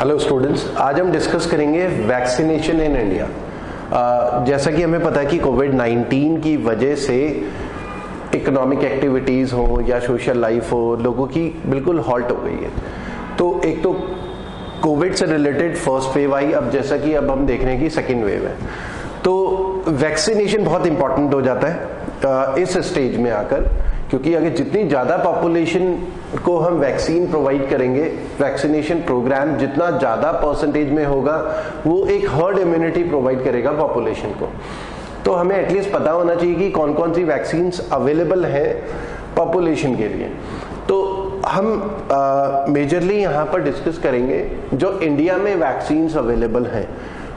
Hello students, आज हम discuss करेंगे वैक्सीनेशन इन इंडिया। जैसा कि हमें पता है कि कोविड-19 की वजह से इकोनॉमिक एक्टिविटीज़ हो या सोशल लाइफ हो, लोगों की बिल्कुल हॉल्ट हो गई है। तो एक तो कोविड से रिलेटेड फर्स्ट वेव आई, अब जैसा कि अब हम देख रहे हैं कि सेकेंड वेव है, तो वैक्सीनेशन बहुत इंपॉर्टेंट हो जाता है इस स्टेज में आकर, क्योंकि अगर जितनी ज़्यादा पॉपुलेशन को हम वैक्सीन प्रोवाइड करेंगे, वैक्सीनेशन प्रोग्राम जितना ज़्यादा परसेंटेज में होगा, वो एक हर्ड इम्यूनिटी प्रोवाइड करेगा पॉपुलेशन को। तो हमें एटलीस्ट पता होना चाहिए कि कौन कौन सी वैक्सीन्स अवेलेबल हैं पॉपुलेशन के लिए। तो हम मेजरली यहाँ पर डिस्कस करेंगे जो इंडिया में वैक्सीन्स अवेलेबल हैं।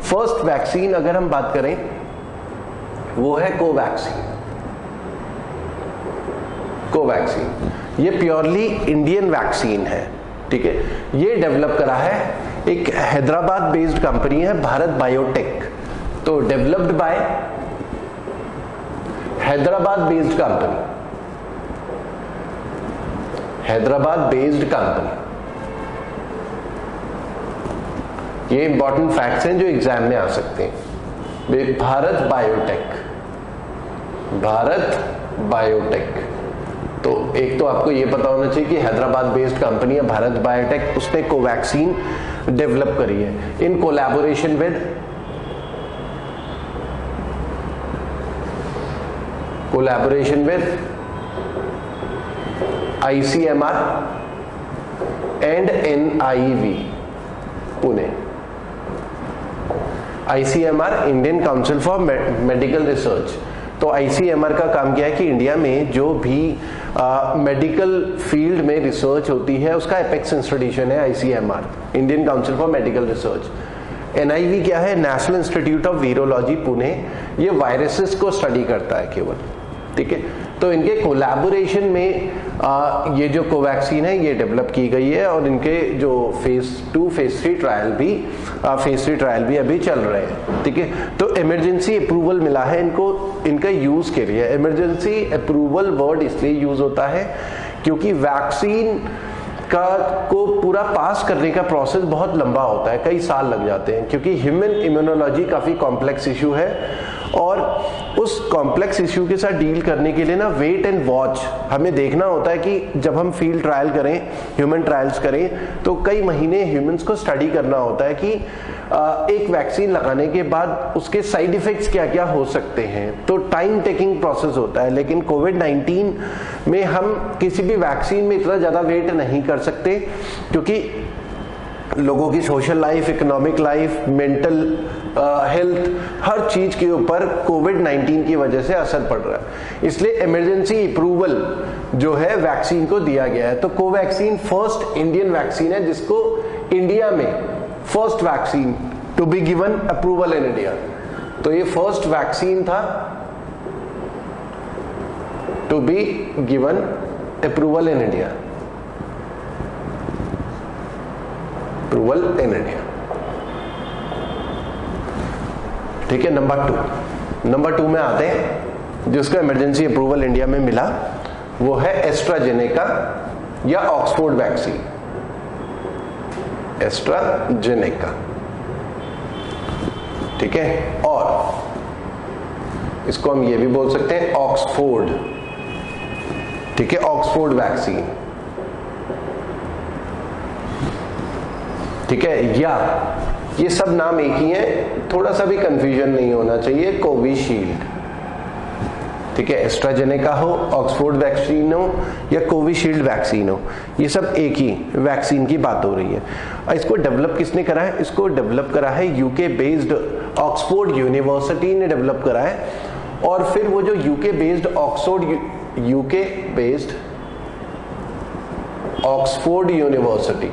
फर्स्ट वैक्सीन अगर हम बात करें वो है कोवैक्सीन। कोवैक्सीन ये प्योरली इंडियन वैक्सीन है, ठीक है। ये डेवलप करा है एक हैदराबाद बेस्ड कंपनी है, भारत बायोटेक। तो developed by Hyderabad based company, Hyderabad based company. ये इंपॉर्टेंट फैक्ट्स हैं जो एग्जाम में आ सकते हैं। Bharat biotech, Bharat biotech. तो एक तो आपको ये पता होना चाहिए कि हैदराबाद बेस्ड कंपनी है भारत बायोटेक, उसने कोवैक्सीन डेवलप करी है in collaboration with ICMR and NIV Pune. ICMR Indian council for medical research. तो ICMR का काम क्या है कि इंडिया में जो भी मेडिकल फील्ड में रिसर्च होती है उसका एपेक्स इंस्टीट्यूशन है ICMR, Indian council for medical research. NIV क्या है? National institute of virology Pune. ये वायरसेस को स्टडी करता है केवल, ठीक है। तो इनके कोलैबोरेशन में ये जो कोवैक्सीन है ये डेवलप की गई है, और इनके जो फेज 2 फेज 3 ट्रायल भी अभी चल रहे हैं, ठीक है। तो इमरजेंसी अप्रूवल मिला है इनको, इनका यूज के लिए। इमरजेंसी अप्रूवल वर्ड इसलिए यूज होता है क्योंकि वैक्सीन को पूरा पास करने का प्रोसेस बहुत लंबा होता है, कई साल लग जाते हैं, क्योंकि ह्यूमन इम्यूनोलॉजी काफी कॉम्प्लेक्स इशू है, और उस कॉम्प्लेक्स इशू के साथ डील करने के लिए ना वेट एंड वॉच हमें देखना होता है कि जब हम फील्ड ट्रायल करें, ह्यूमन ट्रायल्स करें, तो कई महीने ह्यूमंस को स्टडी करना होता है कि एक वैक्सीन लगाने के बाद उसके साइड इफेक्ट्स क्या क्या हो सकते हैं। तो टाइम टेकिंग प्रोसेस होता है। लेकिन कोविड-19 में हम किसी भी वैक्सीन में इतना ज्यादा वेट नहीं कर सकते, क्योंकि लोगों की social life, economic life, mental health, हर चीज के ऊपर कोविड-19 की वजह से असर पड़ रहा है। इसलिए इमरजेंसी अप्रूवल जो है वैक्सीन को दिया गया है। तो कोवैक्सीन फर्स्ट इंडियन वैक्सीन है जिसको इंडिया में first vaccine to be given approval in India. तो ये फर्स्ट वैक्सीन था to be given approval in India, approval in India, ठीक है। नंबर 2 में आते हैं, जिसका इमरजेंसी अप्रूवल इंडिया में मिला वो है एस्ट्राजेनेका या ऑक्सफोर्ड वैक्सीन। एस्ट्राजेनेका, ठीक है। और इसको हम ये भी बोल सकते हैं ऑक्सफोर्ड, ठीक है, ऑक्सफोर्ड वैक्सीन, ठीक है। या ये सब नाम एक ही है, थोड़ा सा भी कंफ्यूजन नहीं होना चाहिए। कोविशील्ड, ठीक है, एस्ट्राजेनेका हो, ऑक्सफोर्ड वैक्सीन हो या कोविशील्ड वैक्सीन हो, ये सब एक ही वैक्सीन की बात हो रही है। इसको डेवलप किसने करा है? इसको डेवलप करा है यूके बेस्ड ऑक्सफोर्ड यूनिवर्सिटी ने डेवलप करा है। और फिर वो जो यूके बेस्ड ऑक्सफोर्ड यूनिवर्सिटी,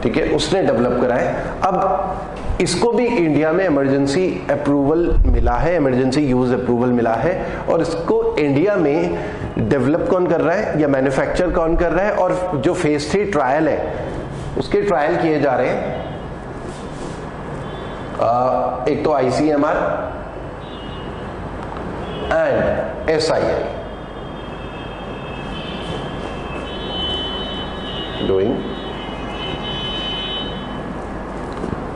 ठीक है, उसने डेवलप करा है। अब इसको भी इंडिया में इमरजेंसी अप्रूवल मिला है, इमरजेंसी यूज अप्रूवल मिला है, और इसको इंडिया में डेवलप कौन कर रहा है या मैन्युफैक्चर कौन कर रहा है, और जो फेज 3 ट्रायल है उसके ट्रायल किए जा रहे हैं। एक तो ICMR and SII, doing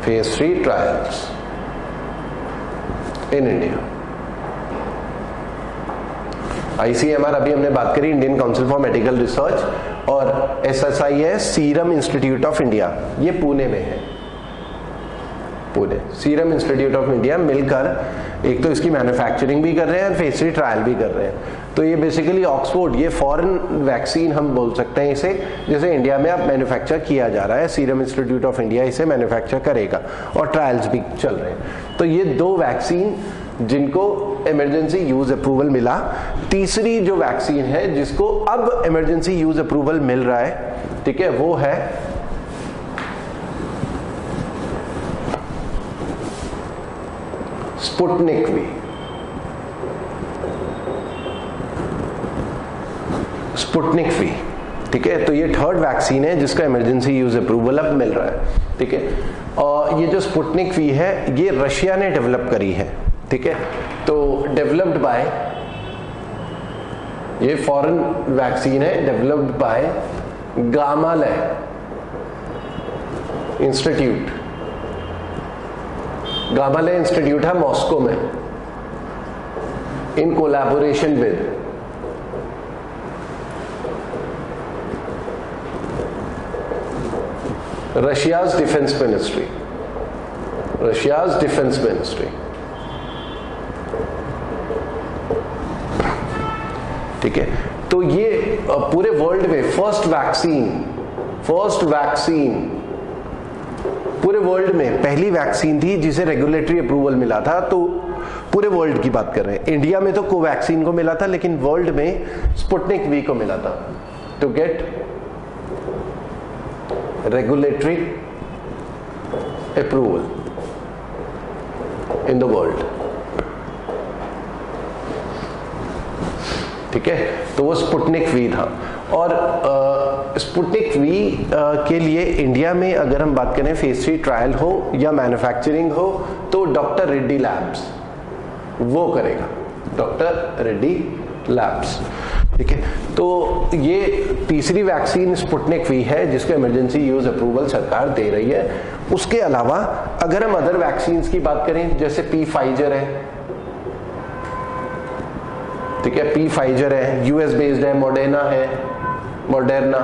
phase 3 trials in India. ICMR अभी हमने बात करी, Indian council for medical research, और SSI है सीरम इंस्टीट्यूट ऑफ इंडिया, ये पुणे में है। Pune serum institute of India मिलकर एक तो इसकी मैन्युफैक्चरिंग भी कर रहे हैं और फेज 3 ट्रायल भी कर रहे हैं। तो ये बेसिकली ऑक्सफोर्ड, ये फॉरेन वैक्सीन हम बोल सकते हैं इसे, जैसे इंडिया में अब मैन्युफैक्चर किया जा रहा है, सीरम इंस्टीट्यूट ऑफ इंडिया इसे मैन्युफैक्चर करेगा और ट्रायल्स भी चल रहे हैं। तो ये 2 वैक्सीन जिनको इमरजेंसी यूज अप्रूवल मिला। तीसरी जो वैक्सीन है जिसको अब इमरजेंसी यूज अप्रूवल मिल रहा है, ठीक है, वो है स्पुतनिक वी। स्पुतनिक वी, ठीक है, तो ये 3rd वैक्सीन है जिसका इमरजेंसी यूज अप्रूवल अब मिल रहा है, ठीक है। और ये जो स्पुतनिक वी है ये रशिया ने डेवलप करी है, ठीक है। तो डेवलप्ड बाय, ये फॉरेन वैक्सीन है, डेवलप्ड बाय गामालेय इंस्टीट्यूट। गामालेय इंस्टीट्यूट है मॉस्को में, in collaboration with Russia's defence ministry. Russia's defence ministry, ठीक है। तो ये पूरे वर्ल्ड में फर्स्ट वैक्सीन पूरे वर्ल्ड में पहली वैक्सीन थी जिसे रेगुलेटरी अप्रूवल मिला था। तो पूरे वर्ल्ड की बात कर रहे हैं, इंडिया में तो कोवैक्सीन को मिला था, लेकिन वर्ल्ड में स्पुतनिक वी को मिला था to get regulatory approval in the world, ठीक है। तो वो स्पुतनिक वी था। और स्पुतनिक वी के लिए इंडिया में अगर हम बात करें फेज 3 ट्रायल हो या मैन्युफैक्चरिंग हो तो डॉक्टर रेड्डी लैब्स वो करेगा, डॉक्टर रेड्डी लैब्स, ठीक है। तो ये तीसरी वैक्सीन स्पुतनिक वी है जिसका इमरजेंसी यूज अप्रूवल सरकार दे रही है। उसके अलावा अगर हम अदर वैक्सीन की बात करें, जैसे पी फाइजर है, ठीक है, पी फाइजर है, यूएस बेस्ड है, मॉडर्ना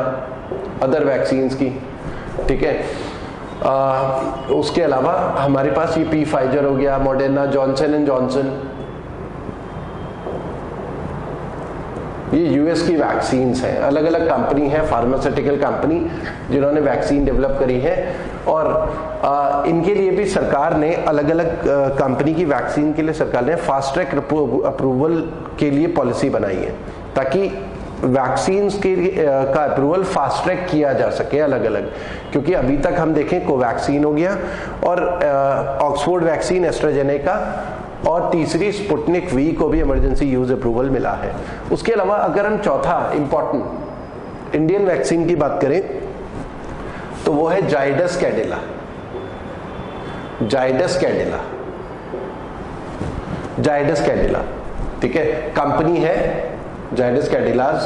अदर वैक्सीन की, ठीक है। उसके अलावा हमारे पास ये पी फाइजर हो गया, मॉडर्ना, जॉनसन एंड जॉनसन, ये यूएस की वैक्सीन्स हैं। अलग अलग कंपनी है, फार्मास्यूटिकल कंपनी जिन्होंने वैक्सीन डेवलप करी है। और इनके लिए भी सरकार ने अलग अलग कंपनी की वैक्सीन के लिए सरकार ने फास्ट ट्रैक अप्रूवल के लिए पॉलिसी बनाई है ताकि वैक्सीन्स के का अप्रूवल फास्ट ट्रैक किया जा सके अलग अलग। क्योंकि अभी तक हम देखें कोवैक्सीन हो गया और ऑक्सफोर्ड वैक्सीन, एस्ट्राजेनेका, और तीसरी स्पुतनिक वी को भी इमरजेंसी यूज अप्रूवल मिला है। उसके अलावा अगर हम चौथा इंपॉर्टेंट इंडियन वैक्सीन की बात करें तो वो है जाइडस कैडिला। जाइडस कैडिला, ठीक है, कंपनी है जाइडस कैडिलाज,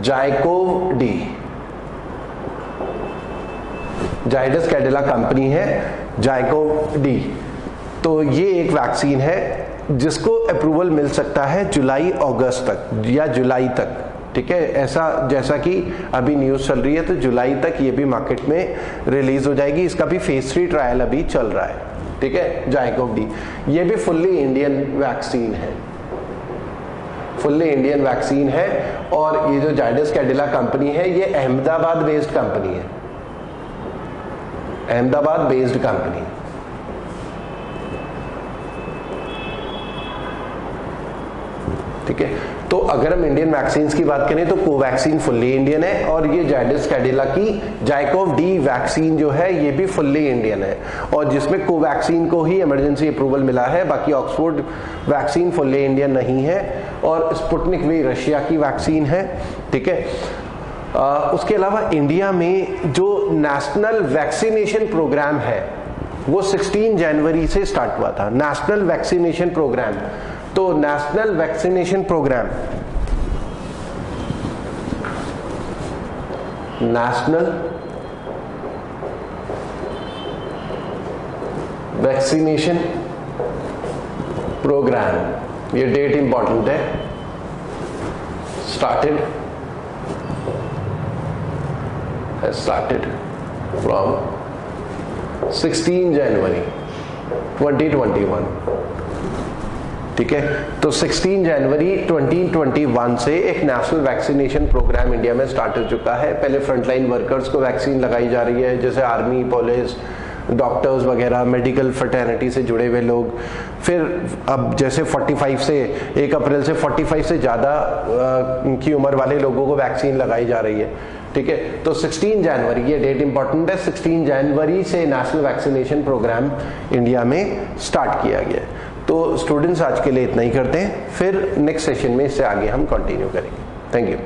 जाइकोव डी। जाइडस कैडिला कंपनी है, जाइकोव डी। तो ये एक वैक्सीन है जिसको अप्रूवल मिल सकता है जुलाई अगस्त तक या जुलाई तक, ठीक है। ऐसा जैसा कि अभी न्यूज चल रही है तो जुलाई तक ये भी मार्केट में रिलीज हो जाएगी। इसका भी फेज 3 ट्रायल अभी चल रहा है, ठीक है, जाइकोव डी। ये भी फुल्ली इंडियन वैक्सीन है, फुल्ली इंडियन वैक्सीन है। और ये जो जाइडस कैडिला कंपनी है ये अहमदाबाद बेस्ड कंपनी है, अहमदाबाद बेस्ड कंपनी, ठीक है। तो अगर हम इंडियन वैक्सीन की बात करें तो कोवैक्सीन फुल्ली इंडियन है और ये जाइडस कैडिला की जाइकोव डी वैक्सीन जो है ये भी फुल्ली इंडियन है और जिसमें कोवैक्सीन को ही इमरजेंसी अप्रूवल मिला है। बाकी ऑक्सफोर्ड वैक्सीन फुल्ली इंडियन नहीं है और स्पुतनिक वी रशिया की वैक्सीन है, ठीक है। उसके अलावा इंडिया में जो नेशनल वैक्सीनेशन प्रोग्राम है वो 16 जनवरी से स्टार्ट हुआ था, नेशनल वैक्सीनेशन प्रोग्राम। तो national vaccination programme national vaccination programme, ये डेट इंपॉर्टेंट है, started from 16 जनवरी 2021। ठीक है, तो 16 जनवरी 2021 से एक नेशनल वैक्सीनेशन प्रोग्राम इंडिया में स्टार्ट हो चुका है। पहले फ्रंटलाइन वर्कर्स को वैक्सीन लगाई जा रही है, जैसे आर्मी, पुलिस, डॉक्टर्स वगैरह, मेडिकल फ्रेटर्निटी से जुड़े हुए लोग। फिर अब जैसे 45 से 1 अप्रैल से 45 से ज़्यादा की उम्र वाले लोगों को वैक्सीन लगाई जा रही है। ठीक है, तो 16 जनवरी, ये डेट इंपॉर्टेंट है, 16 जनवरी से नेशनल वैक्सीनेशन प्रोग्राम इंडिया में स्टार्ट किया गया है। तो स्टूडेंट्स आज के लिए इतना ही करते हैं, फिर नेक्स्ट सेशन में इससे आगे हम कंटिन्यू करेंगे। Thank you.